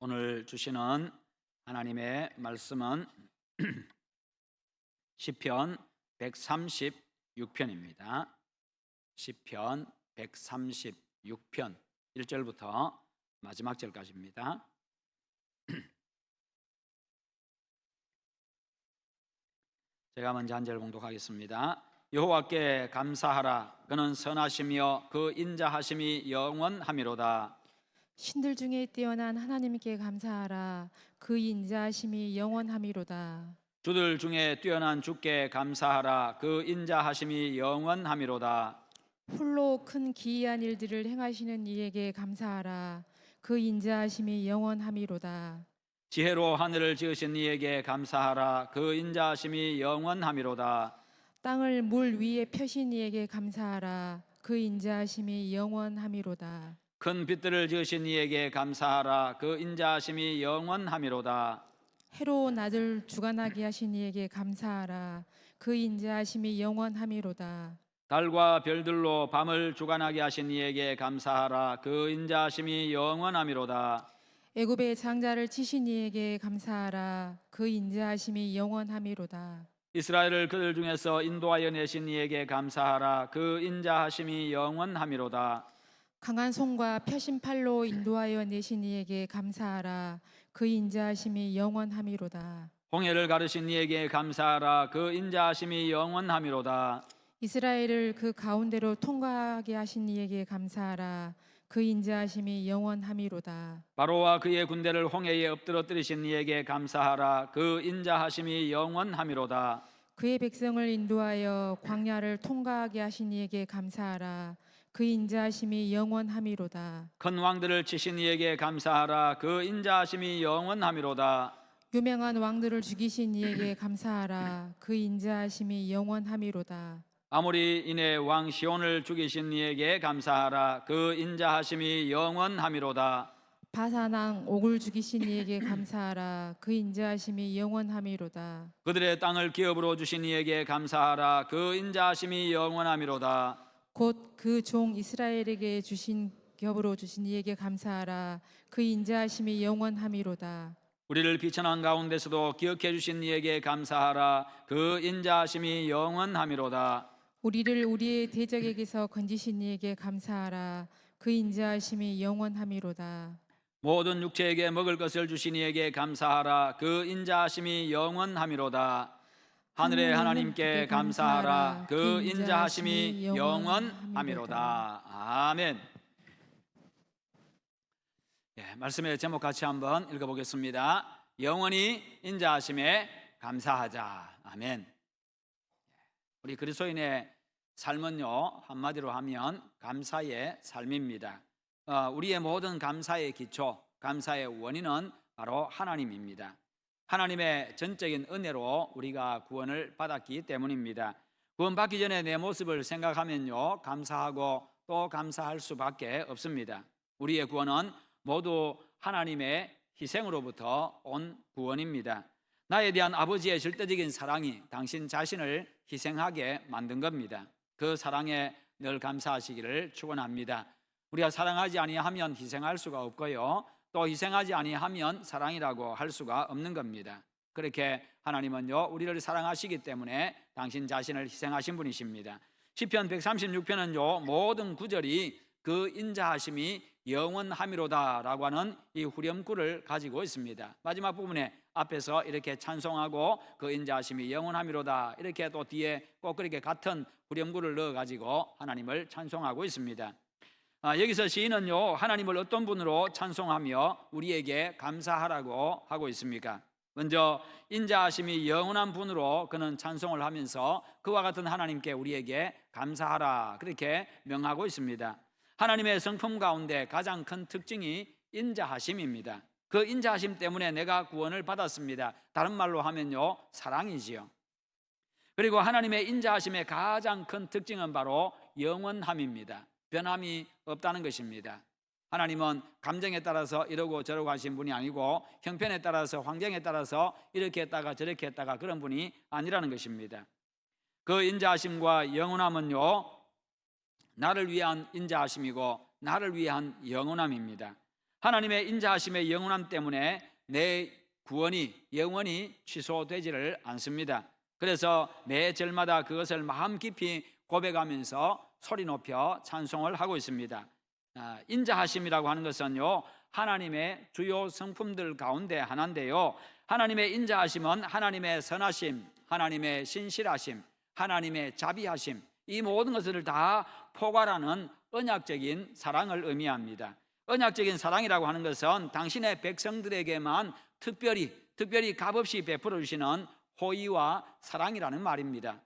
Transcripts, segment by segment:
오늘 주시는 하나님의 말씀은 시편 136편입니다. 시편 136편 1절부터 마지막 절까지입니다. 제가 먼저 한 절 봉독하겠습니다. 여호와께 감사하라. 그는 선하시며 그 인자하심이 영원하미로다. 신들 중에 뛰어난 하나님께 감사하라. 그 인자하심이 영원하미로다. 주들 중에 뛰어난 주께 감사하라. 그 인자하심이 영원하미로다. 홀로 큰 기이한 일들을 행하시는 이에게 감사하라. 그 인자하심이 영원하미로다. 지혜로 하늘을 지으신 이에게 감사하라. 그 인자하심이 영원하미로다. 땅을 물 위에 펴신 이에게 감사하라. 그 인자하심이 영원하미로다. 큰 빛들을 지으신 이에게 감사하라. 그 인자하심이 영원하미로다. 해로 낮을 주관하게 하신 이에게 감사하라. 그 인자하심이 영원하미로다. 달과 별들로 밤을 주관하게 하신 이에게 감사하라. 그 인자하심이 영원하미로다. 애굽의 장자를 치신 이에게 감사하라. 그 인자하심이 영원하미로다. 이스라엘을 그들 중에서 인도하여 내신 이에게 감사하라. 그 인자하심이 영원하미로다. 강한 손과 펴신 팔로 인도하여 내신 이에게 감사하라. 그 인자하심이 영원하미로다. 홍해를 가르신 이에게 감사하라. 그 인자하심이 영원하미로다. 이스라엘을 그 가운데로 통과하게 하신 이에게 감사하라. 그 인자하심이 영원하미로다. 바로와 그의 군대를 홍해에 엎드러뜨리신 이에게 감사하라. 그 인자하심이 영원하미로다. 그의 백성을 인도하여 광야를 통과하게 하신 이에게 감사하라. 그 인자하심이 영원하미로다. 큰 왕들을 치신 이에게 감사하라. 그 인자하심이 영원하미로다. 유명한 왕들을 죽이신 이에게 감사하라. 그 인자하심이 영원하미로다. 아모리인의 왕 시온을 죽이신 이에게 감사하라. 그 인자하심이 영원하미로다. 바산 왕 옥을 죽이신 이에게 감사하라. 그 인자하심이 영원하미로다. 그들의 땅을 기업으로 주신 이에게 감사하라. 그 인자하심이 영원하미로다. 곧 그 종 이스라엘에게 주신 겹으로 주신 이에게 감사하라. 그 인자하심이 영원하미로다. 우리를 비천한 가운데서도 기억해 주신 이에게 감사하라. 그 인자하심이 영원하미로다. 우리를 우리의 대적에게서 건지신 이에게 감사하라. 그 인자하심이 영원하미로다. 모든 육체에게 먹을 것을 주신 이에게 감사하라. 그 인자하심이 영원하미로다. 하늘의 하나님께 감사하라. 그 인자하심이 영원하미로다. 아멘. 말씀의 제목 같이 한번 읽어보겠습니다. 영원히 인자하심에 감사하자. 아멘. 우리 그리스도인의 삶은요, 한마디로 하면 감사의 삶입니다. 우리의 모든 감사의 기초, 감사의 원인은 바로 하나님입니다. 하나님의 전적인 은혜로 우리가 구원을 받았기 때문입니다. 구원받기 전에 내 모습을 생각하면요, 감사하고 또 감사할 수밖에 없습니다. 우리의 구원은 모두 하나님의 희생으로부터 온 구원입니다. 나에 대한 아버지의 절대적인 사랑이 당신 자신을 희생하게 만든 겁니다. 그 사랑에 늘 감사하시기를 축원합니다. 우리가 사랑하지 아니하면 희생할 수가 없고요, 또 희생하지 아니하면 사랑이라고 할 수가 없는 겁니다. 그렇게 하나님은요, 우리를 사랑하시기 때문에 당신 자신을 희생하신 분이십니다. 시편 136편은요, 모든 구절이 그 인자하심이 영원하미로다라고 하는 이 후렴구를 가지고 있습니다. 마지막 부분에 앞에서 이렇게 찬송하고 그 인자하심이 영원하미로다, 이렇게 또 뒤에 꼭 그렇게 같은 후렴구를 넣어가지고 하나님을 찬송하고 있습니다. 여기서 시인은요, 하나님을 어떤 분으로 찬송하며 우리에게 감사하라고 하고 있습니까? 먼저 인자하심이 영원한 분으로 그는 찬송을 하면서 그와 같은 하나님께 우리에게 감사하라, 그렇게 명하고 있습니다. 하나님의 성품 가운데 가장 큰 특징이 인자하심입니다. 그 인자하심 때문에 내가 구원을 받았습니다. 다른 말로 하면요, 사랑이지요. 그리고 하나님의 인자하심의 가장 큰 특징은 바로 영원함입니다. 변함이 없다는 것입니다. 하나님은 감정에 따라서 이러고 저러고 하신 분이 아니고 형편에 따라서, 환경에 따라서 이렇게 했다가 저렇게 했다가 그런 분이 아니라는 것입니다. 그 인자하심과 영원함은요, 나를 위한 인자하심이고 나를 위한 영원함입니다. 하나님의 인자하심의 영원함 때문에 내 구원이 영원히 취소되지를 않습니다. 그래서 매 절마다 그것을 마음 깊이 고백하면서 소리 높여 찬송을 하고 있습니다. 인자하심이라고 하는 것은요, 하나님의 주요 성품들 가운데 하나인데요, 하나님의 인자하심은 하나님의 선하심, 하나님의 신실하심, 하나님의 자비하심, 이 모든 것을 다 포괄하는 언약적인 사랑을 의미합니다. 언약적인 사랑이라고 하는 것은 당신의 백성들에게만 특별히 값없이 베풀어 주시는 호의와 사랑이라는 말입니다.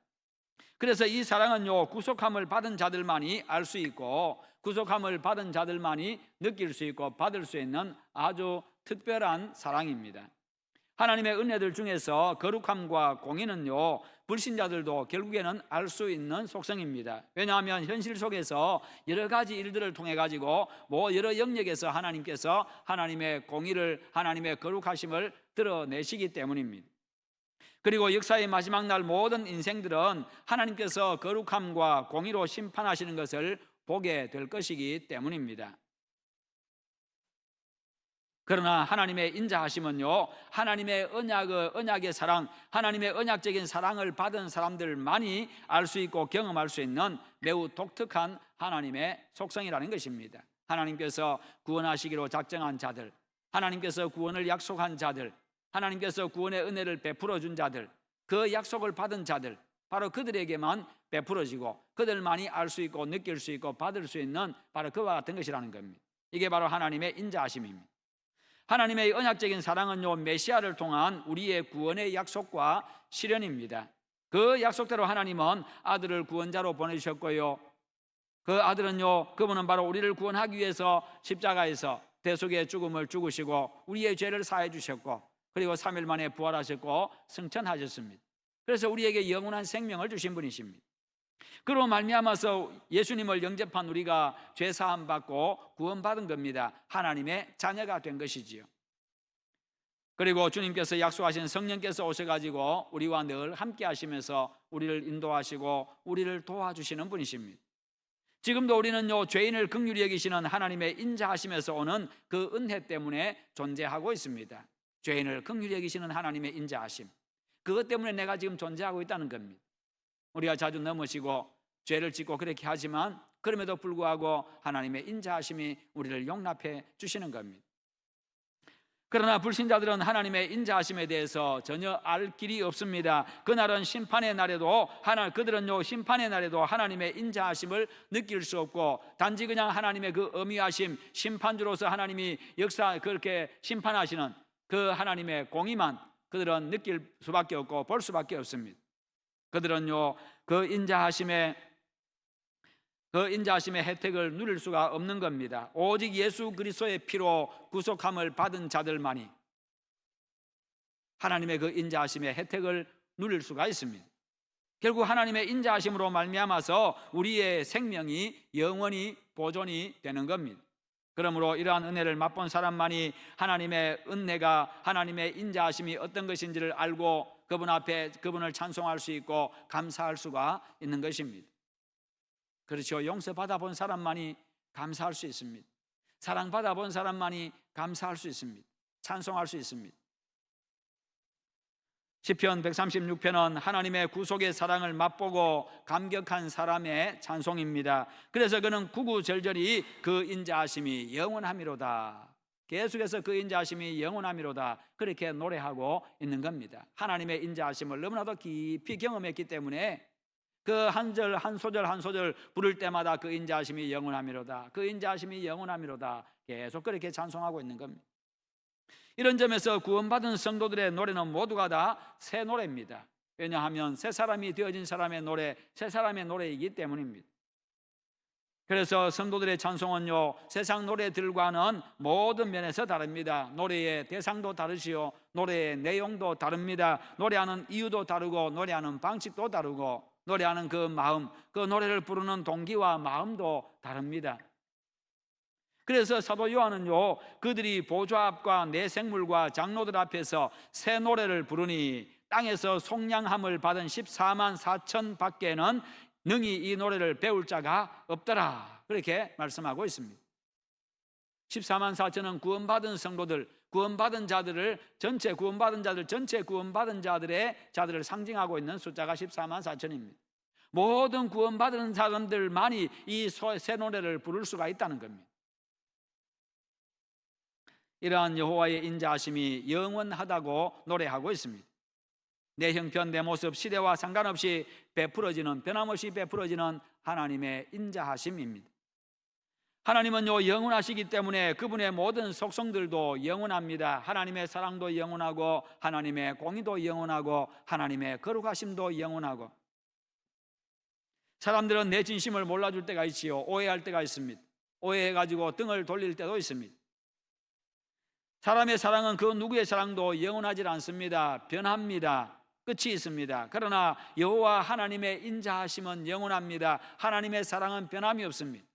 그래서 이 사랑은요, 구속함을 받은 자들만이 알 수 있고, 구속함을 받은 자들만이 느낄 수 있고 받을 수 있는 아주 특별한 사랑입니다. 하나님의 은혜들 중에서 거룩함과 공의는요, 불신자들도 결국에는 알 수 있는 속성입니다. 왜냐하면 현실 속에서 여러 가지 일들을 통해 가지고 여러 영역에서 하나님께서 하나님의 공의를, 하나님의 거룩하심을 드러내시기 때문입니다. 그리고 역사의 마지막 날 모든 인생들은 하나님께서 거룩함과 공의로 심판하시는 것을 보게 될 것이기 때문입니다. 그러나 하나님의 인자하심은요, 하나님의 언약의 사랑, 하나님의 언약적인 사랑을 받은 사람들만이 알 수 있고 경험할 수 있는 매우 독특한 하나님의 속성이라는 것입니다. 하나님께서 구원하시기로 작정한 자들, 하나님께서 구원을 약속한 자들, 하나님께서 구원의 은혜를 베풀어 준 자들, 그 약속을 받은 자들, 바로 그들에게만 베풀어지고 그들만이 알 수 있고 느낄 수 있고 받을 수 있는 바로 그와 같은 것이라는 겁니다. 이게 바로 하나님의 인자하심입니다. 하나님의 언약적인 사랑은요, 메시아를 통한 우리의 구원의 약속과 실현입니다. 그 약속대로 하나님은 아들을 구원자로 보내주셨고요, 그 아들은요, 그분은 바로 우리를 구원하기 위해서 십자가에서 대속의 죽음을 죽으시고 우리의 죄를 사해 주셨고, 그리고 3일 만에 부활하셨고 승천하셨습니다. 그래서 우리에게 영원한 생명을 주신 분이십니다. 그로 말미암아서 예수님을 영접한 우리가 죄 사함 받고 구원받은 겁니다. 하나님의 자녀가 된 것이지요. 그리고 주님께서 약속하신 성령께서 오셔가지고 우리와 늘 함께 하시면서 우리를 인도하시고 우리를 도와주시는 분이십니다. 지금도 우리는요, 죄인을 긍휼히 여기시는 하나님의 인자하심에서 오는 그 은혜 때문에 존재하고 있습니다. 죄인을 긍휼히 여기시는 하나님의 인자하심, 그것 때문에 내가 지금 존재하고 있다는 겁니다. 우리가 자주 넘어지고 죄를 짓고 그렇게 하지만 그럼에도 불구하고 하나님의 인자하심이 우리를 용납해 주시는 겁니다. 그러나 불신자들은 하나님의 인자하심에 대해서 전혀 알 길이 없습니다. 그날은 심판의 날에도 그들은요, 심판의 날에도 하나님의 인자하심을 느낄 수 없고 단지 그냥 하나님의 그 엄위하심, 심판주로서 하나님이 그렇게 심판하시는 그 하나님의 공의만 그들은 느낄 수밖에 없고 볼 수밖에 없습니다. 그들은요, 그 인자하심의 혜택을 누릴 수가 없는 겁니다. 오직 예수 그리스도의 피로 구속함을 받은 자들만이 하나님의 그 인자하심의 혜택을 누릴 수가 있습니다. 결국 하나님의 인자하심으로 말미암아서 우리의 생명이 영원히 보존이 되는 겁니다. 그러므로 이러한 은혜를 맛본 사람만이 하나님의 은혜가, 하나님의 인자하심이 어떤 것인지를 알고 그분 앞에 그분을 찬송할 수 있고 감사할 수가 있는 것입니다. 그렇죠. 용서받아 본 사람만이 감사할 수 있습니다. 사랑받아 본 사람만이 감사할 수 있습니다. 찬송할 수 있습니다. 시편 136편은 하나님의 구속의 사랑을 맛보고 감격한 사람의 찬송입니다. 그래서 그는 구구절절히 그 인자하심이 영원하미로다, 계속해서 그 인자하심이 영원하미로다, 그렇게 노래하고 있는 겁니다. 하나님의 인자하심을 너무나도 깊이 경험했기 때문에 그 한 절 한 소절 한 소절 부를 때마다 그 인자하심이 영원하미로다, 그 인자하심이 영원하미로다, 계속 그렇게 찬송하고 있는 겁니다. 이런 점에서 구원받은 성도들의 노래는 모두가 다 새 노래입니다. 왜냐하면 새 사람이 되어진 사람의 노래, 새 사람의 노래이기 때문입니다. 그래서 성도들의 찬송은요, 세상 노래들과는 모든 면에서 다릅니다. 노래의 대상도 다르시요, 노래의 내용도 다릅니다. 노래하는 이유도 다르고 노래하는 방식도 다르고 노래하는 그 마음, 그 노래를 부르는 동기와 마음도 다릅니다. 그래서 사도 요한은요, 그들이 보좌 앞과 내 생물과 장로들 앞에서 새 노래를 부르니 땅에서 속량함을 받은 14만 4천 밖에는 능히 이 노래를 배울 자가 없더라, 그렇게 말씀하고 있습니다. 14만 4천은 구원받은 성도들, 구원받은 자들을 전체 구원받은 자들, 전체 구원받은 자들을 상징하고 있는 숫자가 14만 4천입니다. 모든 구원받은 사람들만이 이 새 노래를 부를 수가 있다는 겁니다. 이러한 여호와의 인자하심이 영원하다고 노래하고 있습니다. 내 형편, 내 모습, 시대와 상관없이 변함없이 베풀어지는 하나님의 인자하심입니다. 하나님은요 영원하시기 때문에 그분의 모든 속성들도 영원합니다. 하나님의 사랑도 영원하고, 하나님의 공의도 영원하고, 하나님의 거룩하심도 영원하고. 사람들은 내 진심을 몰라줄 때가 있지요. 오해할 때가 있습니다. 오해해가지고 등을 돌릴 때도 있습니다. 사람의 사랑은 그 누구의 사랑도 영원하지 않습니다. 변합니다. 끝이 있습니다. 그러나 여호와 하나님의 인자하심은 영원합니다. 하나님의 사랑은 변함이 없습니다.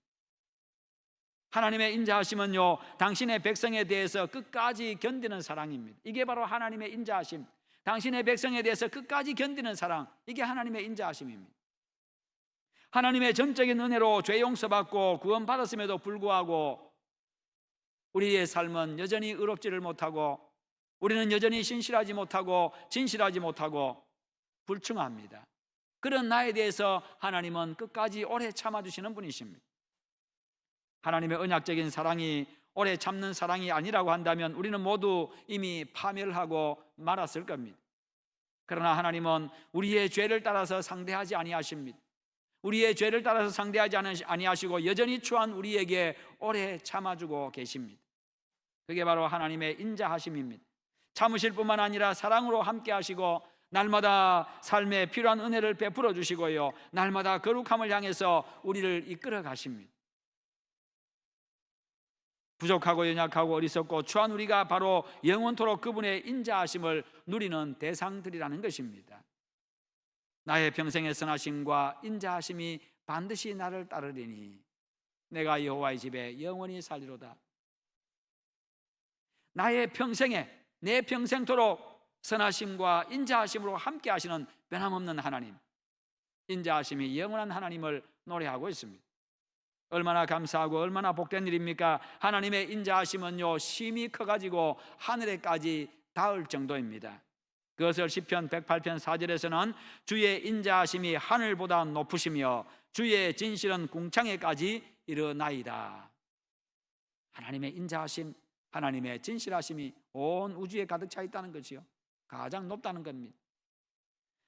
하나님의 인자하심은요 당신의 백성에 대해서 끝까지 견디는 사랑입니다. 이게 바로 하나님의 인자하심. 당신의 백성에 대해서 끝까지 견디는 사랑, 이게 하나님의 인자하심입니다. 하나님의 전적인 은혜로 죄 용서받고 구원받았음에도 불구하고 우리의 삶은 여전히 의롭지를 못하고, 우리는 여전히 신실하지 못하고 진실하지 못하고 불충합니다. 그런 나에 대해서 하나님은 끝까지 오래 참아주시는 분이십니다. 하나님의 언약적인 사랑이 오래 참는 사랑이 아니라고 한다면 우리는 모두 이미 파멸하고 말았을 겁니다. 그러나 하나님은 우리의 죄를 따라서 상대하지 아니하십니다. 우리의 죄를 따라서 상대하지 아니하시고 여전히 추한 우리에게 오래 참아주고 계십니다. 그게 바로 하나님의 인자하심입니다. 참으실 뿐만 아니라 사랑으로 함께 하시고 날마다 삶에 필요한 은혜를 베풀어 주시고요, 날마다 거룩함을 향해서 우리를 이끌어 가십니다. 부족하고 연약하고 어리석고 추한 우리가 바로 영원토록 그분의 인자하심을 누리는 대상들이라는 것입니다. 나의 평생의 선하심과 인자하심이 반드시 나를 따르리니 내가 여호와의 집에 영원히 살리로다. 나의 평생에, 내 평생토록 선하심과 인자하심으로 함께 하시는 변함없는 하나님, 인자하심이 영원한 하나님을 노래하고 있습니다. 얼마나 감사하고 얼마나 복된 일입니까? 하나님의 인자하심은요 심히 커가지고 하늘에까지 닿을 정도입니다. 그것을 시편 108편 4절에서는 주의 인자하심이 하늘보다 높으시며 주의 진실은 궁창에까지 이르나이다. 하나님의 인자하심, 하나님의 진실하심이 온 우주에 가득 차 있다는 것이요, 가장 높다는 겁니다.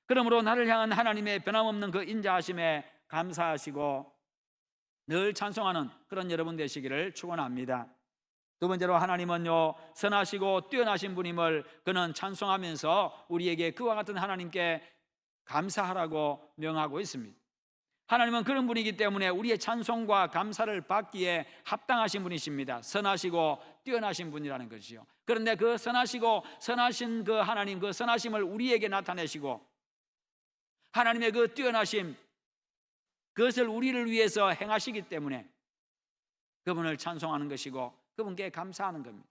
그러므로 나를 향한 하나님의 변함없는 그 인자하심에 감사하시고 늘 찬송하는 그런 여러분 되시기를 축원합니다. 두 번째로 하나님은요 선하시고 뛰어나신 분임을 그는 찬송하면서 우리에게 그와 같은 하나님께 감사하라고 명하고 있습니다. 하나님은 그런 분이기 때문에 우리의 찬송과 감사를 받기에 합당하신 분이십니다. 선하시고 뛰어나신 분이라는 것이요. 그런데 그 선하시고 선하신 그 하나님, 그 선하심을 우리에게 나타내시고 하나님의 그 뛰어나심, 그것을 우리를 위해서 행하시기 때문에 그분을 찬송하는 것이고 그분께 감사하는 겁니다.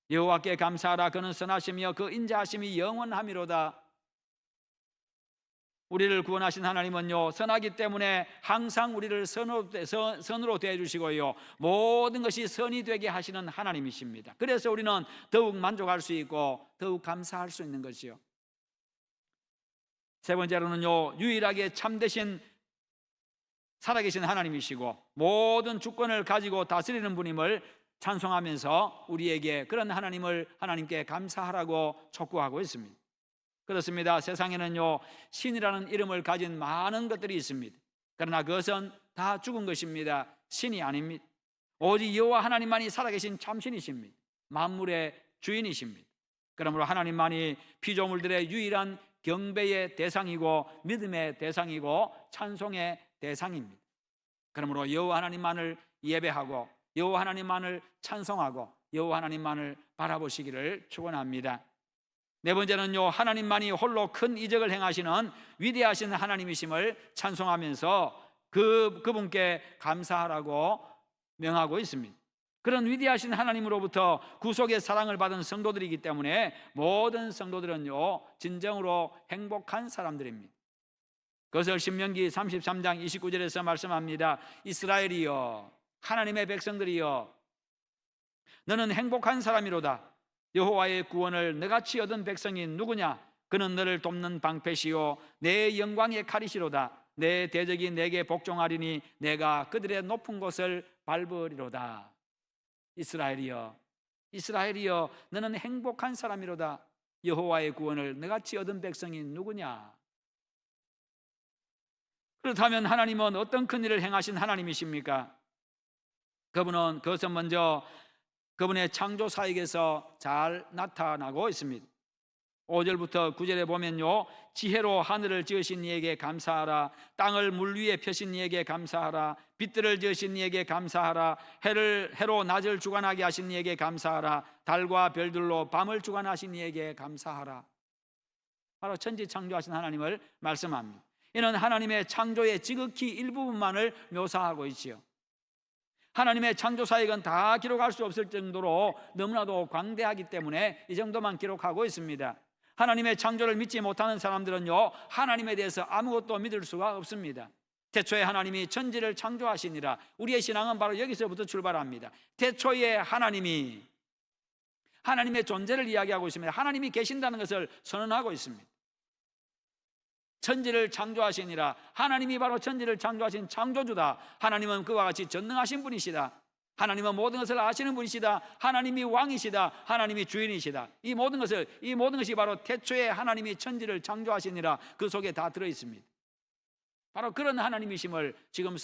여호와께 감사하라. 그는 선하시며 그 인자하심이 영원함이로다. 우리를 구원하신 하나님은요 선하기 때문에 항상 우리를 선으로 대해주시고요, 모든 것이 선이 되게 하시는 하나님이십니다. 그래서 우리는 더욱 만족할 수 있고 더욱 감사할 수 있는 것이요. 세 번째로는요 유일하게 참되신 살아계신 하나님이시고 모든 주권을 가지고 다스리는 분임을 찬송하면서 우리에게 그런 하나님께 감사하라고 촉구하고 있습니다. 그렇습니다. 세상에는요 신이라는 이름을 가진 많은 것들이 있습니다. 그러나 그것은 다 죽은 것입니다. 신이 아닙니다. 오직 여호와 하나님만이 살아계신 참신이십니다. 만물의 주인이십니다. 그러므로 하나님만이 피조물들의 유일한 경배의 대상이고 믿음의 대상이고 찬송의 대상입니다. 그러므로 여호와 하나님만을 예배하고 여호와 하나님만을 찬송하고 여호와 하나님만을 바라보시기를 축원합니다. 네 번째는요 하나님만이 홀로 큰 이적을 행하시는 위대하신 하나님이심을 찬송하면서 그분께 감사하라고 명하고 있습니다. 그런 위대하신 하나님으로부터 구속의 사랑을 받은 성도들이기 때문에 모든 성도들은요 진정으로 행복한 사람들입니다. 그것을 신명기 33장 29절에서 말씀합니다. 이스라엘이여, 하나님의 백성들이여, 너는 행복한 사람이로다. 여호와의 구원을 너같이 얻은 백성이 누구냐? 그는 너를 돕는 방패시요 내 영광의 칼이시로다. 내 대적이 내게 복종하리니 내가 그들의 높은 곳을 밟으리로다. 이스라엘이여, 이스라엘이여, 너는 행복한 사람이로다. 여호와의 구원을 너같이 얻은 백성이 누구냐? 그렇다면 하나님은 어떤 큰 일을 행하신 하나님이십니까? 그것은 먼저 그분의 창조사역에서 잘 나타나고 있습니다. 5절부터 9절에 보면요, 지혜로 하늘을 지으신 이에게 감사하라. 땅을 물 위에 펴신 이에게 감사하라. 빛들을 지으신 이에게 감사하라. 해로 낮을 주관하게 하신 이에게 감사하라. 달과 별들로 밤을 주관하신 이에게 감사하라. 바로 천지 창조하신 하나님을 말씀합니다. 이는 하나님의 창조의 지극히 일부분만을 묘사하고 있지요. 하나님의 창조 사역은 다 기록할 수 없을 정도로 너무나도 광대하기 때문에 이 정도만 기록하고 있습니다. 하나님의 창조를 믿지 못하는 사람들은요, 하나님에 대해서 아무것도 믿을 수가 없습니다. 태초에 하나님이 천지를 창조하시니라. 우리의 신앙은 바로 여기서부터 출발합니다. 태초에 하나님이 하나님의 존재를 이야기하고 있습니다. 하나님이 계신다는 것을 선언하고 있습니다. 천지를 창조하시니라. 하나님이 바로 천지를 창조하신 창조주다. 하나님은 그와 같이 전능하신 분이시다. 하나님은 모든 것을 아시는 분이시다. 하나님이 왕이시다. 하나님이 주인이시다. 이 모든 것이 바로 태초에 하나님이 천지를 창조하시니라. 그 속에 다 들어 있습니다. 바로 그런 하나님이심을 지금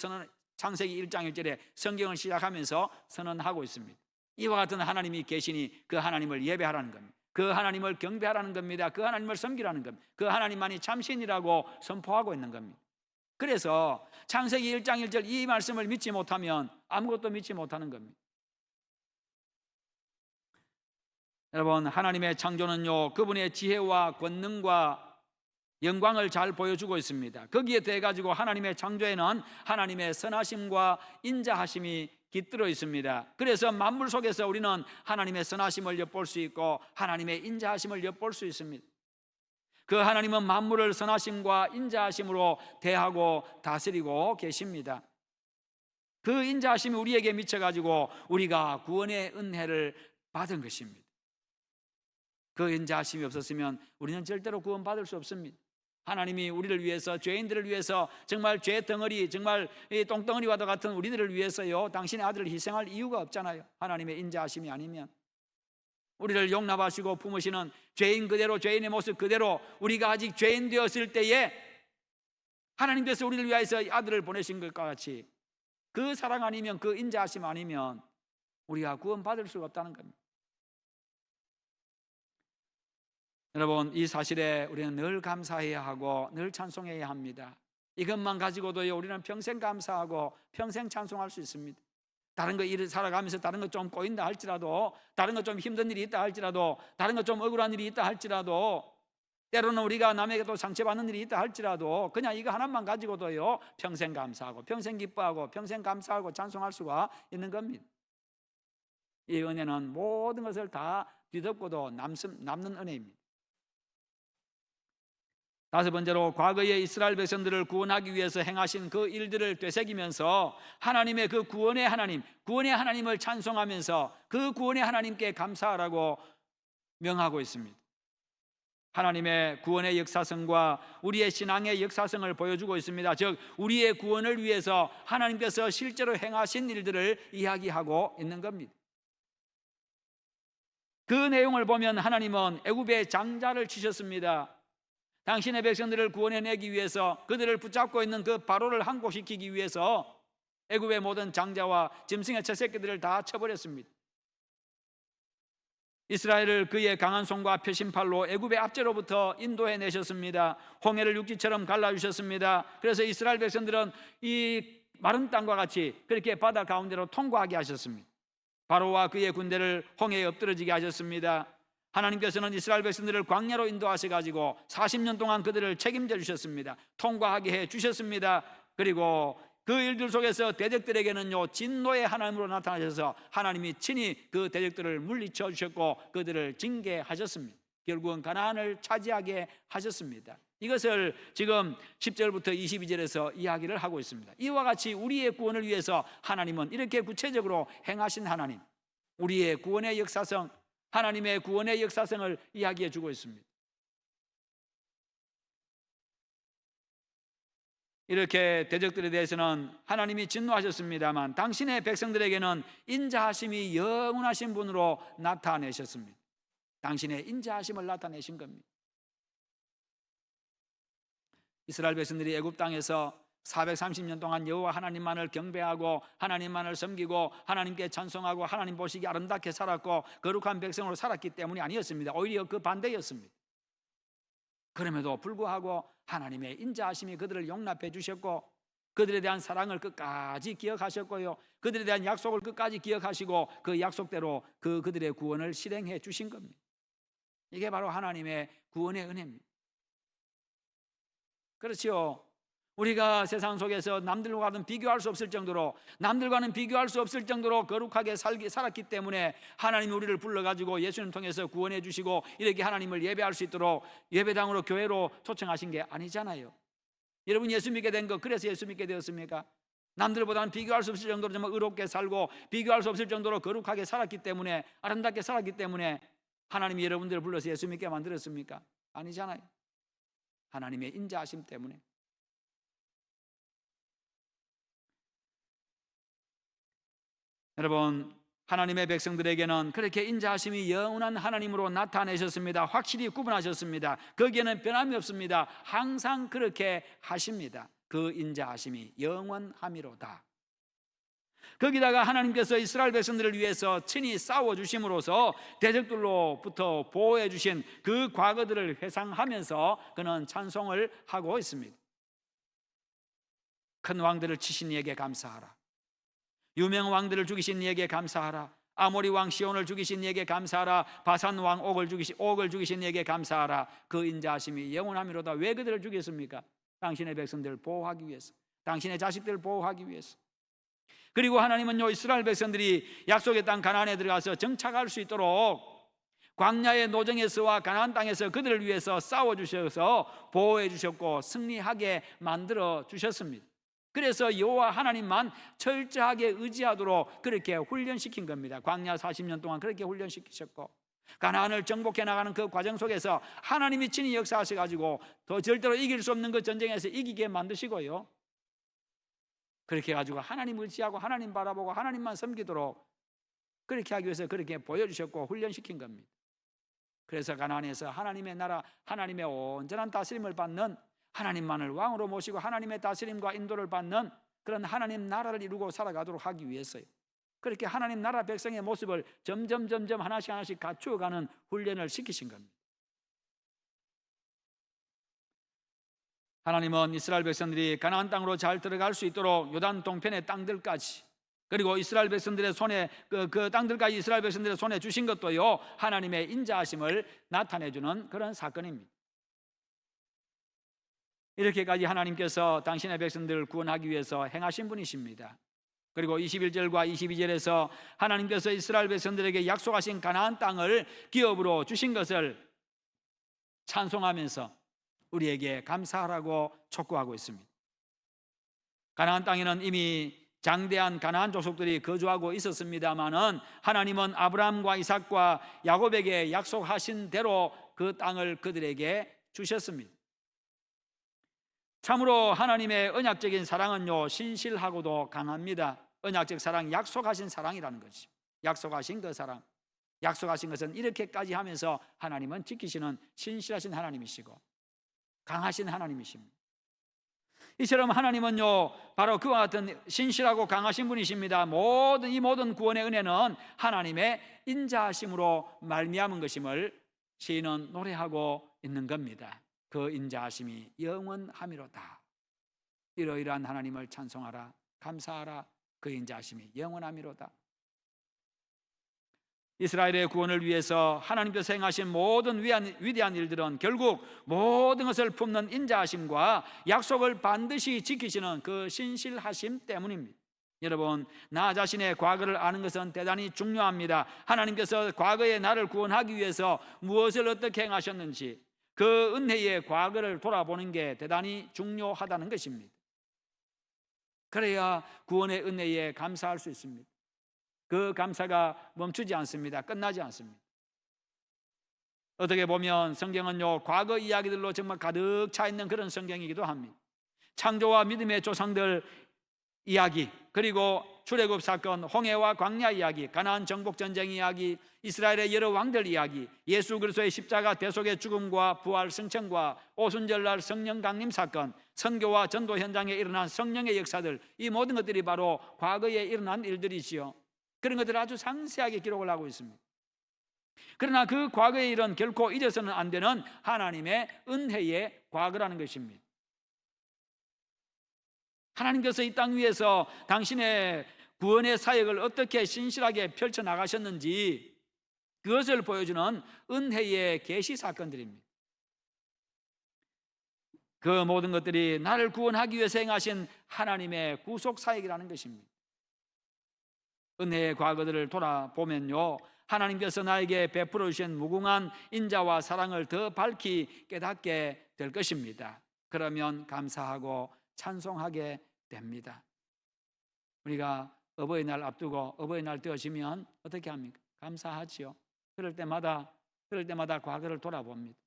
창세기 1장 1절에 성경을 시작하면서 선언하고 있습니다. 이와 같은 하나님이 계시니 그 하나님을 예배하라는 겁니다. 그 하나님을 경배하라는 겁니다. 그 하나님을 섬기라는 겁니다. 그 하나님만이 참신이라고 선포하고 있는 겁니다. 그래서 창세기 1장 1절 이 말씀을 믿지 못하면 아무것도 믿지 못하는 겁니다. 여러분, 하나님의 창조는요, 그분의 지혜와 권능과 영광을 잘 보여주고 있습니다. 거기에 대해 가지고 하나님의 창조에는 하나님의 선하심과 인자하심이 깃들어 있습니다. 그래서 만물 속에서 우리는 하나님의 선하심을 엿볼 수 있고 하나님의 인자하심을 엿볼 수 있습니다. 그 하나님은 만물을 선하심과 인자하심으로 대하고 다스리고 계십니다. 그 인자하심이 우리에게 미쳐가지고 우리가 구원의 은혜를 받은 것입니다. 그 인자하심이 없었으면 우리는 절대로 구원받을 수 없습니다. 하나님이 우리를 위해서, 죄인들을 위해서, 정말 죄 덩어리, 정말 이 똥덩어리와도 같은 우리들을 위해서요, 당신의 아들을 희생할 이유가 없잖아요. 하나님의 인자하심이 아니면. 우리를 용납하시고 품으시는 죄인 그대로, 죄인의 모습 그대로 우리가 아직 죄인 되었을 때에 하나님께서 우리를 위해서 아들을 보내신 것과 같이 그 사랑 아니면, 그 인자하심 아니면 우리가 구원받을 수가 없다는 겁니다. 여러분, 이 사실에 우리는 늘 감사해야 하고 늘 찬송해야 합니다. 이것만 가지고도요, 우리는 평생 감사하고 평생 찬송할 수 있습니다. 다른 거 일을 살아가면서 다른 거 좀 꼬인다 할지라도, 다른 거 좀 힘든 일이 있다 할지라도, 다른 거 좀 억울한 일이 있다 할지라도, 때로는 우리가 남에게 또 상처받는 일이 있다 할지라도 그냥 이거 하나만 가지고도요, 평생 감사하고 평생 기뻐하고 평생 감사하고 찬송할 수가 있는 겁니다. 이 은혜는 모든 것을 다 뒤덮고도 남는 은혜입니다. 다섯 번째로, 과거의 이스라엘 백성들을 구원하기 위해서 행하신 그 일들을 되새기면서 하나님의 그 구원의 하나님을 찬송하면서 그 구원의 하나님께 감사하라고 명하고 있습니다. 하나님의 구원의 역사성과 우리의 신앙의 역사성을 보여주고 있습니다. 즉, 우리의 구원을 위해서 하나님께서 실제로 행하신 일들을 이야기하고 있는 겁니다. 그 내용을 보면 하나님은 애굽에 장자를 치셨습니다. 당신의 백성들을 구원해내기 위해서, 그들을 붙잡고 있는 그 바로를 항복시키기 위해서 애굽의 모든 장자와 짐승의 첫 새끼들을 다 쳐버렸습니다. 이스라엘을 그의 강한 손과 표심팔로 애굽의 압제로부터 인도해내셨습니다. 홍해를 육지처럼 갈라주셨습니다. 그래서 이스라엘 백성들은 이 마른 땅과 같이 그렇게 바다 가운데로 통과하게 하셨습니다. 바로와 그의 군대를 홍해에 엎드러지게 하셨습니다. 하나님께서는 이스라엘 백성들을 광야로 인도하셔가지고 40년 동안 그들을 책임져 주셨습니다. 통과하게 해 주셨습니다. 그리고 그 일들 속에서 대적들에게는요, 진노의 하나님으로 나타나셔서 하나님이 친히 그 대적들을 물리쳐 주셨고 그들을 징계하셨습니다. 결국은 가나안을 차지하게 하셨습니다. 이것을 지금 10절부터 22절에서 이야기를 하고 있습니다. 이와 같이 우리의 구원을 위해서 하나님은 이렇게 구체적으로 행하신 하나님, 우리의 구원의 역사성, 하나님의 구원의 역사성을 이야기해 주고 있습니다. 이렇게 대적들에 대해서는 하나님이 진노하셨습니다만 당신의 백성들에게는 인자하심이 영원하신 분으로 나타내셨습니다. 당신의 인자하심을 나타내신 겁니다. 이스라엘 백성들이 애굽 땅에서 430년 동안 여호와 하나님만을 경배하고 하나님만을 섬기고 하나님께 찬송하고 하나님 보시기 아름답게 살았고 거룩한 백성으로 살았기 때문이 아니었습니다. 오히려 그 반대였습니다. 그럼에도 불구하고 하나님의 인자하심이 그들을 용납해 주셨고 그들에 대한 사랑을 끝까지 기억하셨고요, 그들에 대한 약속을 끝까지 기억하시고 그 약속대로 그들의 구원을 실행해 주신 겁니다. 이게 바로 하나님의 구원의 은혜입니다. 그렇죠. 우리가 세상 속에서 남들과는 비교할 수 없을 정도로 거룩하게 살았기 때문에 하나님이 우리를 불러가지고 예수님 통해서 구원해 주시고 이렇게 하나님을 예배할 수 있도록 예배당으로 교회로 초청하신 게 아니잖아요. 여러분 예수 믿게 된 거 그래서 예수 믿게 되었습니까? 남들보다는 비교할 수 없을 정도로 정말 의롭게 살고 비교할 수 없을 정도로 거룩하게 살았기 때문에, 아름답게 살았기 때문에 하나님이 여러분들을 불러서 예수 믿게 만들었습니까? 아니잖아요. 하나님의 인자하심 때문에. 여러분, 하나님의 백성들에게는 그렇게 인자하심이 영원한 하나님으로 나타내셨습니다. 확실히 구분하셨습니다. 거기에는 변함이 없습니다. 항상 그렇게 하십니다. 그 인자하심이 영원함이로다. 거기다가 하나님께서 이스라엘 백성들을 위해서 친히 싸워주심으로써 대적들로부터 보호해 주신 그 과거들을 회상하면서 그는 찬송을 하고 있습니다. 큰 왕들을 치신 이에게 감사하라. 유명한 왕들을 죽이신 이에게 감사하라. 아모리 왕 시온을 죽이신 이에게 감사하라. 바산 왕 옥을 죽이신 이에게 감사하라. 그 인자하심이 영원함이로다. 왜 그들을 죽였습니까? 당신의 백성들을 보호하기 위해서, 당신의 자식들을 보호하기 위해서. 그리고 하나님은요, 이스라엘 백성들이 약속의 땅 가나안에 들어가서 정착할 수 있도록 광야의 노정에서와 가나안 땅에서 그들을 위해서 싸워주셔서 보호해 주셨고 승리하게 만들어 주셨습니다. 그래서 여호와 하나님만 철저하게 의지하도록 그렇게 훈련시킨 겁니다. 광야 40년 동안 그렇게 훈련시키셨고 가나안을 정복해 나가는 그 과정 속에서 하나님이 친히 역사하셔가지고 더 절대로 이길 수 없는 그 전쟁에서 이기게 만드시고요, 그렇게 해가지고 하나님 의지하고 하나님 바라보고 하나님만 섬기도록 그렇게 하기 위해서 그렇게 보여주셨고 훈련시킨 겁니다. 그래서 가나안에서 하나님의 나라, 하나님의 온전한 다스림을 받는, 하나님만을 왕으로 모시고 하나님의 다스림과 인도를 받는 그런 하나님 나라를 이루고 살아가도록 하기 위해서요, 그렇게 하나님 나라 백성의 모습을 점점 하나씩 갖추어가는 훈련을 시키신 겁니다. 하나님은 이스라엘 백성들이 가나안 땅으로 잘 들어갈 수 있도록 요단 동편의 땅들까지, 그리고 이스라엘 백성들의 손에 그 땅들까지 이스라엘 백성들의 손에 주신 것도요, 하나님의 인자하심을 나타내주는 그런 사건입니다. 이렇게까지 하나님께서 당신의 백성들을 구원하기 위해서 행하신 분이십니다. 그리고 21절과 22절에서 하나님께서 이스라엘 백성들에게 약속하신 가나안 땅을 기업으로 주신 것을 찬송하면서 우리에게 감사하라고 촉구하고 있습니다. 가나안 땅에는 이미 장대한 가나안 족속들이 거주하고 있었습니다마는 하나님은 아브라함과 이삭과 야곱에게 약속하신 대로 그 땅을 그들에게 주셨습니다. 참으로 하나님의 언약적인 사랑은요, 신실하고도 강합니다. 언약적 사랑, 약속하신 사랑이라는 것이죠. 약속하신 그 사랑, 약속하신 것은 이렇게까지 하면서 하나님은 지키시는 신실하신 하나님이시고 강하신 하나님이십니다. 이처럼 하나님은요, 바로 그와 같은 신실하고 강하신 분이십니다. 이 모든 구원의 은혜는 하나님의 인자하심으로 말미암은 것임을 시인은 노래하고 있는 겁니다. 그 인자하심이 영원함이로다. 이러이러한 하나님을 찬송하라, 감사하라. 그 인자하심이 영원함이로다. 이스라엘의 구원을 위해서 하나님께서 행하신 모든 위대한 일들은 결국 모든 것을 품는 인자하심과 약속을 반드시 지키시는 그 신실하심 때문입니다. 여러분, 나 자신의 과거를 아는 것은 대단히 중요합니다. 하나님께서 과거의 나를 구원하기 위해서 무엇을 어떻게 행하셨는지 그 은혜의 과거를 돌아보는 게 대단히 중요하다는 것입니다. 그래야 구원의 은혜에 감사할 수 있습니다. 그 감사가 멈추지 않습니다. 끝나지 않습니다. 어떻게 보면 성경은요, 과거 이야기들로 정말 가득 차 있는 그런 성경이기도 합니다. 창조와 믿음의 조상들 이야기, 그리고 출애굽 사건, 홍해와 광야 이야기, 가나안 정복 전쟁 이야기, 이스라엘의 여러 왕들 이야기, 예수 그리스도의 십자가 대속의 죽음과 부활 승천과 오순절날 성령 강림 사건, 선교와 전도 현장에 일어난 성령의 역사들, 이 모든 것들이 바로 과거에 일어난 일들이지요. 그런 것들을 아주 상세하게 기록을 하고 있습니다. 그러나 그 과거의 일은 결코 잊어서는 안 되는 하나님의 은혜의 과거라는 것입니다. 하나님께서 이 땅 위에서 당신의 구원의 사역을 어떻게 신실하게 펼쳐나가셨는지 그것을 보여주는 은혜의 계시 사건들입니다. 그 모든 것들이 나를 구원하기 위해서 행하신 하나님의 구속 사역이라는 것입니다. 은혜의 과거들을 돌아보면요, 하나님께서 나에게 베풀어 주신 무궁한 인자와 사랑을 더 밝히 깨닫게 될 것입니다. 그러면 감사하고 찬송하게 됩니다. 우리가 어버이날 앞두고 어버이날 되어지면 어떻게 합니까? 감사하지요. 그럴 때마다 과거를 돌아봅니다.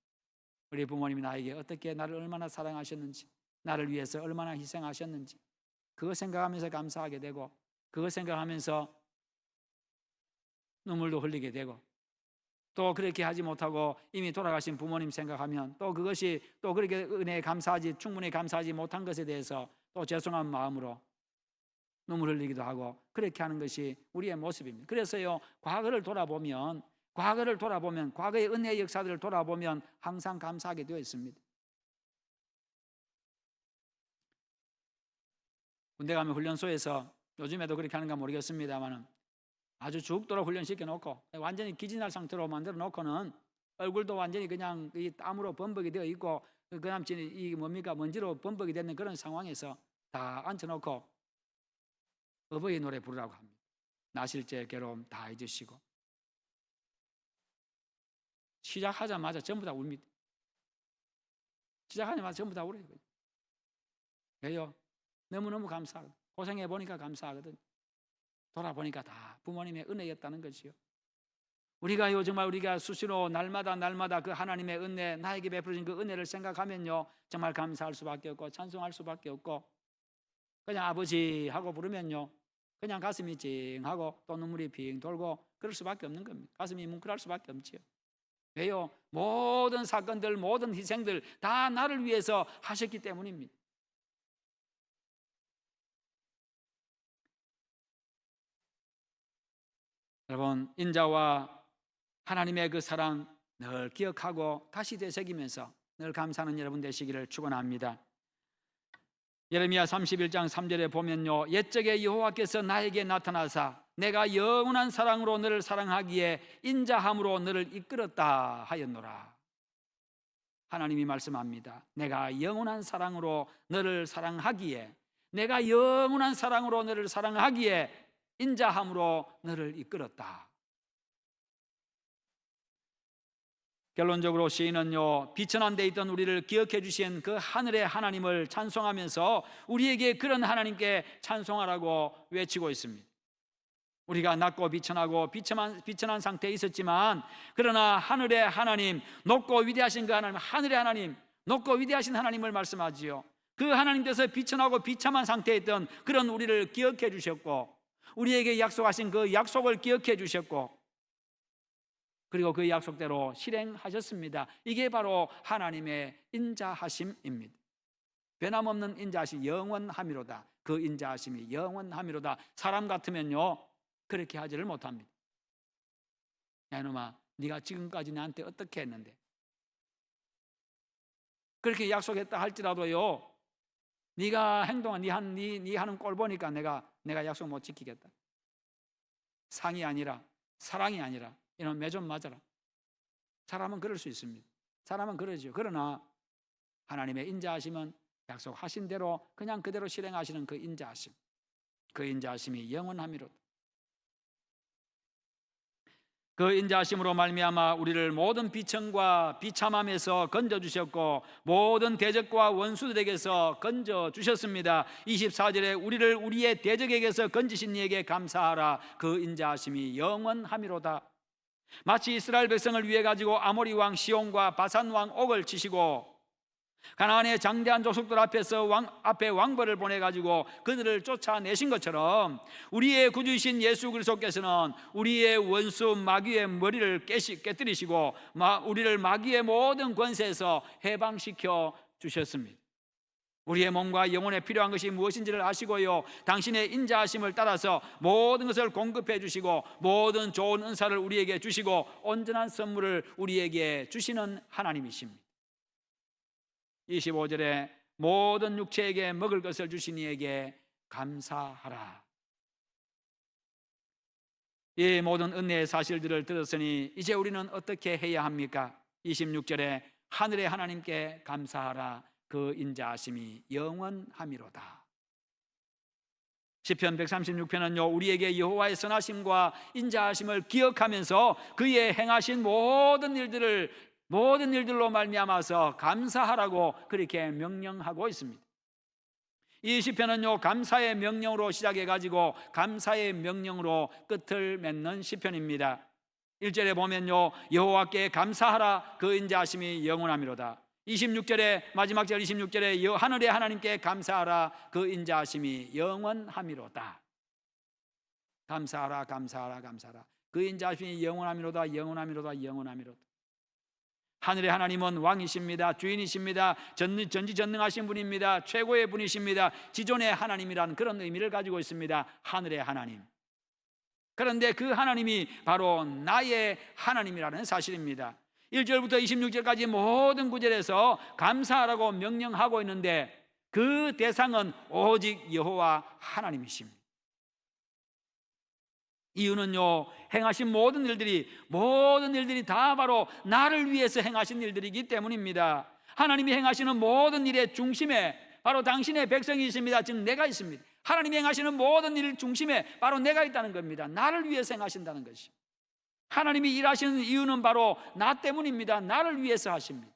우리 부모님이 나에게 어떻게 나를 얼마나 사랑하셨는지, 나를 위해서 얼마나 희생하셨는지, 그거 생각하면서 감사하게 되고, 그거 생각하면서 눈물도 흘리게 되고, 또 그렇게 하지 못하고 이미 돌아가신 부모님 생각하면 또 그것이 또 그렇게 은혜에 감사하지, 충분히 감사하지 못한 것에 대해서 또 죄송한 마음으로 눈물 흘리기도 하고, 그렇게 하는 것이 우리의 모습입니다. 그래서요, 과거를 돌아보면 과거의 은혜의 역사들을 돌아보면 항상 감사하게 되어 있습니다. 군대 가면 훈련소에서, 요즘에도 그렇게 하는가 모르겠습니다만, 아주 죽도록 훈련시켜 놓고 완전히 기진할 상태로 만들어 놓고는 얼굴도 완전히 그냥 이 땀으로 범벅이 되어 있고, 그다음 이 뭡니까, 먼지로 범벅이 되는 그런 상황에서 다 앉혀놓고 어버이 노래 부르라고 합니다. 나실제 괴로움 다 잊으시고. 시작하자마자 전부 다 웁니다. 시작하자마자 전부 다 울어요. 왜요? 너무너무 감사하거든. 고생해 보니까 감사하거든. 돌아보니까 다 부모님의 은혜였다는 것이요. 우리가요, 정말 우리가 수시로 날마다 그 하나님의 은혜, 나에게 베풀어진 그 은혜를 생각하면요, 정말 감사할 수밖에 없고 찬송할 수밖에 없고, 그냥 아버지 하고 부르면요, 그냥 가슴이 찡하고 또 눈물이 빙 돌고 그럴 수밖에 없는 겁니다. 가슴이 뭉클할 수밖에 없지요. 왜요? 모든 사건들, 모든 희생들 다 나를 위해서 하셨기 때문입니다. 여러분, 인자와 하나님의 그 사랑 늘 기억하고 다시 되새기면서 늘 감사하는 여러분 되시기를 축원합니다. 예레미야 31장 3절에 보면요, 옛적에 여호와께서 나에게 나타나사 내가 영원한 사랑으로 너를 사랑하기에 인자함으로 너를 이끌었다 하였노라. 하나님이 말씀합니다. 내가 영원한 사랑으로 너를 사랑하기에, 내가 영원한 사랑으로 너를 사랑하기에 인자함으로 너를 이끌었다. 결론적으로 시인은요, 비천한 데 있던 우리를 기억해 주신 그 하늘의 하나님을 찬송하면서 우리에게 그런 하나님께 찬송하라고 외치고 있습니다. 우리가 낮고 비천하고 비천한 상태에 있었지만, 그러나 하늘의 하나님, 높고 위대하신 그 하나님, 하늘의 하나님, 높고 위대하신 하나님을 말씀하지요. 그 하나님께서 비천하고 비참한 상태에 있던 그런 우리를 기억해 주셨고, 우리에게 약속하신 그 약속을 기억해 주셨고, 그리고 그 약속대로 실행하셨습니다. 이게 바로 하나님의 인자하심입니다. 변함없는 인자하심이 영원함이로다. 그 인자하심이 영원함이로다. 사람 같으면요, 그렇게 하지를 못합니다. 야 이놈아, 네가 지금까지 나한테 어떻게 했는데, 그렇게 약속했다 할지라도요, 네가 행동한 네 하는 꼴 보니까 내가 약속 못 지키겠다. 상이 아니라, 사랑이 아니라 이놈 매 좀 맞아라. 사람은 그럴 수 있습니다. 사람은 그러죠. 그러나 하나님의 인자하심은 약속하신 대로 그냥 그대로 실행하시는 그 인자하심, 그 인자하심이 영원함이로다. 그 인자하심으로 말미암아 우리를 모든 비천과 비참함에서 건져주셨고 모든 대적과 원수들에게서 건져주셨습니다. 24절에 우리를 우리의 대적에게서 건지신 이에게 감사하라. 그 인자하심이 영원하미로다. 마치 이스라엘 백성을 위해 가지고 아모리 왕 시온과 바산 왕 옥을 치시고 가나안의 장대한 족속들 앞에 왕벌을 보내가지고 그들을 쫓아내신 것처럼 우리의 구주이신 예수 그리스도께서는 우리의 원수 마귀의 머리를 깨뜨리시고 우리를 마귀의 모든 권세에서 해방시켜 주셨습니다. 우리의 몸과 영혼에 필요한 것이 무엇인지를 아시고요, 당신의 인자하심을 따라서 모든 것을 공급해 주시고 모든 좋은 은사를 우리에게 주시고 온전한 선물을 우리에게 주시는 하나님이십니다. 25절에 모든 육체에게 먹을 것을 주신 이에게 감사하라. 이 모든 은혜의 사실들을 들었으니 이제 우리는 어떻게 해야 합니까? 26절에 하늘의 하나님께 감사하라. 그 인자하심이 영원하미로다. 시편 136편은요 우리에게 여호와의 선하심과 인자하심을 기억하면서 그의 행하신 모든 일들로 말미암아서 감사하라고 그렇게 명령하고 있습니다. 이 시편은요 감사의 명령으로 시작해가지고 감사의 명령으로 끝을 맺는 시편입니다. 1절에 보면요 여호와께 감사하라. 그 인자하심이 영원하미로다. 26절에 마지막 절 26절에 하늘의 하나님께 감사하라. 그 인자하심이 영원하미로다. 감사하라 감사하라 감사하라. 그 인자하심이 영원하미로다 영원하미로다 영원하미로다. 하늘의 하나님은 왕이십니다. 주인이십니다. 전지전능하신 분입니다. 최고의 분이십니다. 지존의 하나님이라는 그런 의미를 가지고 있습니다. 하늘의 하나님. 그런데 그 하나님이 바로 나의 하나님이라는 사실입니다. 1절부터 26절까지 모든 구절에서 감사하라고 명령하고 있는데 그 대상은 오직 여호와 하나님이십니다. 이유는요 행하신 모든 일들이 다 바로 나를 위해서 행하신 일들이기 때문입니다. 하나님이 행하시는 모든 일의 중심에 바로 당신의 백성이 있습니다. 즉 내가 있습니다. 하나님이 행하시는 모든 일 중심에 바로 내가 있다는 겁니다. 나를 위해서 행하신다는 것이. 하나님이 일하시는 이유는 바로 나 때문입니다. 나를 위해서 하십니다.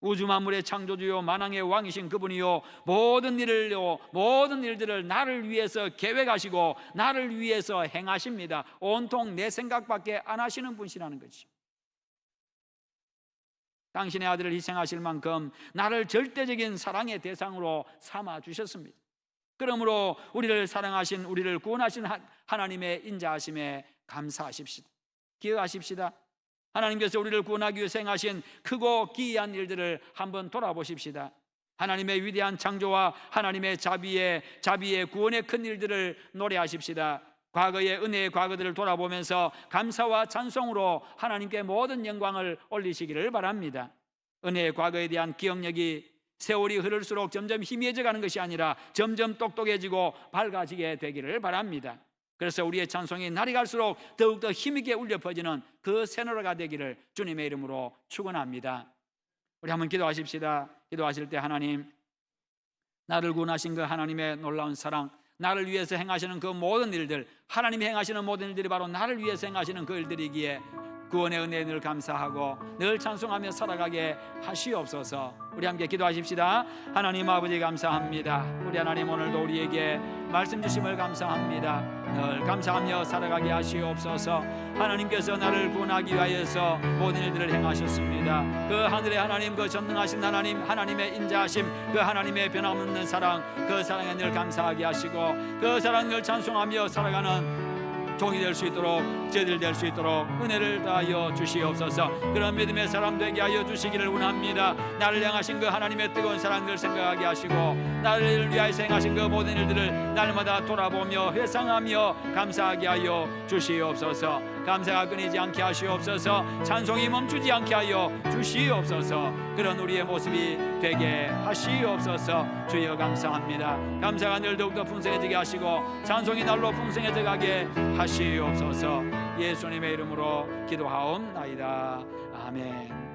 우주 만물의 창조주요 만왕의 왕이신 그분이요 모든 일들을 나를 위해서 계획하시고 나를 위해서 행하십니다. 온통 내 생각밖에 안 하시는 분이라는 것이죠. 당신의 아들을 희생하실 만큼 나를 절대적인 사랑의 대상으로 삼아 주셨습니다. 그러므로 우리를 사랑하신 우리를 구원하신 하나님의 인자하심에 감사하십시다. 기억하십시다. 하나님께서 우리를 구원하기 위해 행하신 크고 기이한 일들을 한번 돌아보십시다. 하나님의 위대한 창조와 하나님의 자비의 구원의 큰 일들을 노래하십시다. 과거의 은혜의 과거들을 돌아보면서 감사와 찬송으로 하나님께 모든 영광을 올리시기를 바랍니다. 은혜의 과거에 대한 기억력이 세월이 흐를수록 점점 희미해져 가는 것이 아니라 점점 똑똑해지고 밝아지게 되기를 바랍니다. 그래서 우리의 찬송이 날이 갈수록 더욱더 힘있게 울려 퍼지는 그 새노래가 되기를 주님의 이름으로 축원합니다. 우리 한번 기도하십시다. 기도하실 때 하나님, 나를 구원하신 그 하나님의 놀라운 사랑, 나를 위해서 행하시는 그 모든 일들, 하나님이 행하시는 모든 일들이 바로 나를 위해서 행하시는 그 일들이기에 구원의 은혜에 늘 감사하고 늘 찬송하며 살아가게 하시옵소서. 우리 함께 기도하십시다. 하나님 아버지 감사합니다. 우리 하나님 오늘도 우리에게 말씀 주심을 감사합니다. 늘 감사하며 살아가게 하시옵소서. 하나님께서 나를 구원하기 위하여서 모든 일들을 행하셨습니다. 그 하늘의 하나님, 그 전능하신 하나님, 하나님의 인자하심, 그 하나님의 변함없는 사랑, 그 사랑에 늘 감사하게 하시고 그 사랑 늘 찬송하며 살아가는 종이 될 수 있도록, 저희들 될 수 있도록 은혜를 다하여 주시옵소서. 그런 믿음의 사람 되게 하여 주시기를 원합니다. 나를 향하신 그 하나님의 뜨거운 사랑을 생각하게 하시고 나를 위하여서 행하신 그 모든 일들을 날마다 돌아보며 회상하며 감사하게 하여 주시옵소서. 감사가 끊이지 않게 하시옵소서. 찬송이 멈추지 않게 하여 주시옵소서. 그런 우리의 모습이 되게 하시옵소서. 주여 감사합니다. 감사가 늘 더욱더 풍성해지게 하시고 찬송이 날로 풍성해져 가게 하시옵소서. 예수님의 이름으로 기도하옵나이다. 아멘.